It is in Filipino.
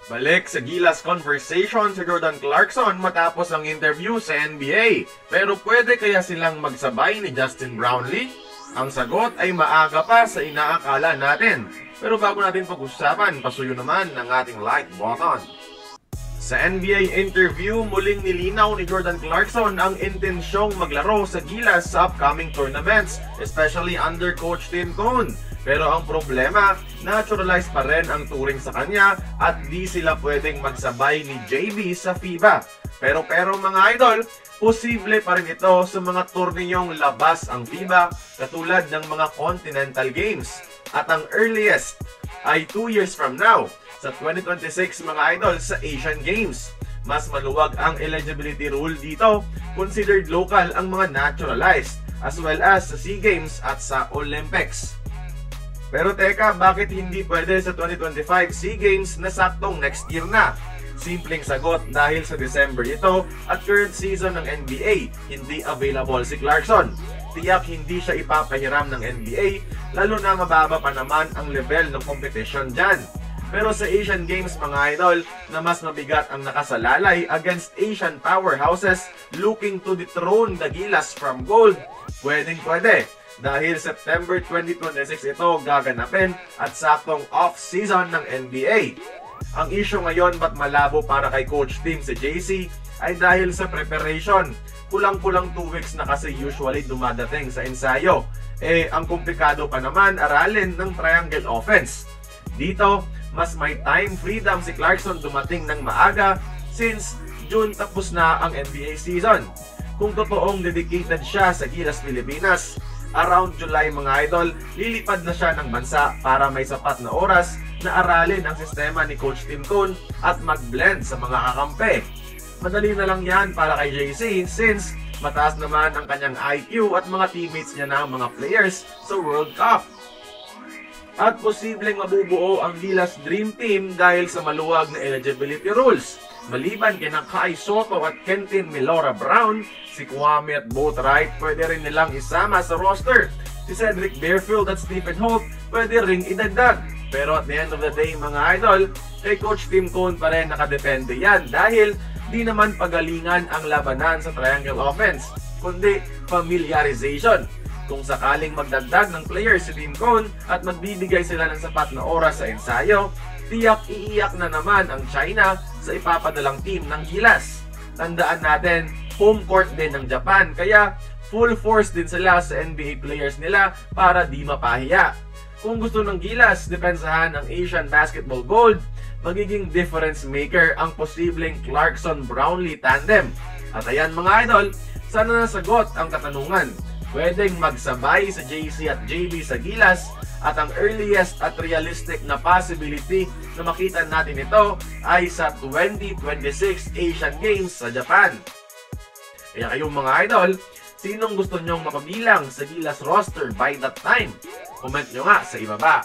Balik sa Gilas conversation si Jordan Clarkson matapos ang interview sa NBA. Pero pwede kaya silang magsabay ni Justin Brownlee? Ang sagot ay maaga pa sa inaakala natin. Pero bago natin pag-usapan, pasuyo naman ng ating like button. Sa NBA interview, muling nilinaw ni Jordan Clarkson ang intensyong maglaro sa Gilas sa upcoming tournaments, especially under Coach Tim Cone. Pero ang problema, naturalized pa rin ang touring sa kanya at di sila pwedeng magsabay ni JB sa FIBA. Pero mga idol, posible pa rin ito sa mga turneyong labas ang FIBA katulad ng mga Continental Games. At ang earliest ay 2 years from now, sa 2026 mga idol sa Asian Games. Mas maluwag ang eligibility rule dito, considered local ang mga naturalized, as well as sa SEA Games at sa Olympics. Pero teka, bakit hindi pwede sa 2025 SEA Games na saktong next year na? Simpleng sagot, dahil sa December ito at current season ng NBA, hindi available si Clarkson. Tiyak hindi siya ipapahiram ng NBA, lalo na mababa pa naman ang level ng competition dyan. Pero sa Asian Games mga idol, na mas mabigat ang nakasalalay against Asian powerhouses looking to dethrone the Gilas from gold, pwede. Dahil September 2026 ito gaganapin at saktong off-season ng NBA. Ang issue ngayon ba't malabo para kay Coach Tim si JC ay dahil sa preparation. Kulang-kulang 2 weeks na kasi usually dumadating sa ensayo. Ang komplikado pa naman aralin ng triangle offense. Dito, mas may time freedom si Clarkson dumating ng maaga since June tapos na ang NBA season. Kung totoong dedicated siya sa Gilas Pilipinas, around July mga idol, lilipad na siya ng bansa para may sapat na oras na aralin ang sistema ni Coach Tim Cone at mag-blend sa mga kakampi. Madali na lang yan para kay JC since mataas naman ang kanyang IQ at mga teammates niya na ang mga players sa World Cup. At posibleng mabubuo ang Gilas Dream Team dahil sa maluwag na eligibility rules. Maliban kina Kai Soto at Kentin Milora Brown, si Kwame at Boatwright pwede rin nilang isama sa roster. Si Cedric Barefield at Stephen Holt pwede ring idagdag. Pero at the end of the day mga idol, kay Coach Tim Cone pa rin nakadepende yan dahil di naman pagalingan ang labanan sa triangle offense, kundi familiarization. Kung sakaling magdagdag ng players si Tim Cone at magbibigay sila ng sapat na oras sa ensayo, tiyak iiyak na naman ang China sa ipapadalang team ng Gilas. Tandaan natin, home court din ng Japan, kaya full force din sila sa NBA players nila para di mapahiya. Kung gusto ng Gilas depensahan ang Asian Basketball Gold, magiging difference maker ang posibleng Clarkson-Brownlee tandem. At ayan mga idol, sana nasagot ang katanungan. Pwedeng magsabay sa JC at JB sa Gilas at ang earliest at realistic na possibility na makita natin ito ay sa 2026 Asian Games sa Japan. Kaya kayong mga idol, sinong gusto nyong mapabilang sa Gilas roster by that time? Comment nyo nga sa ibaba.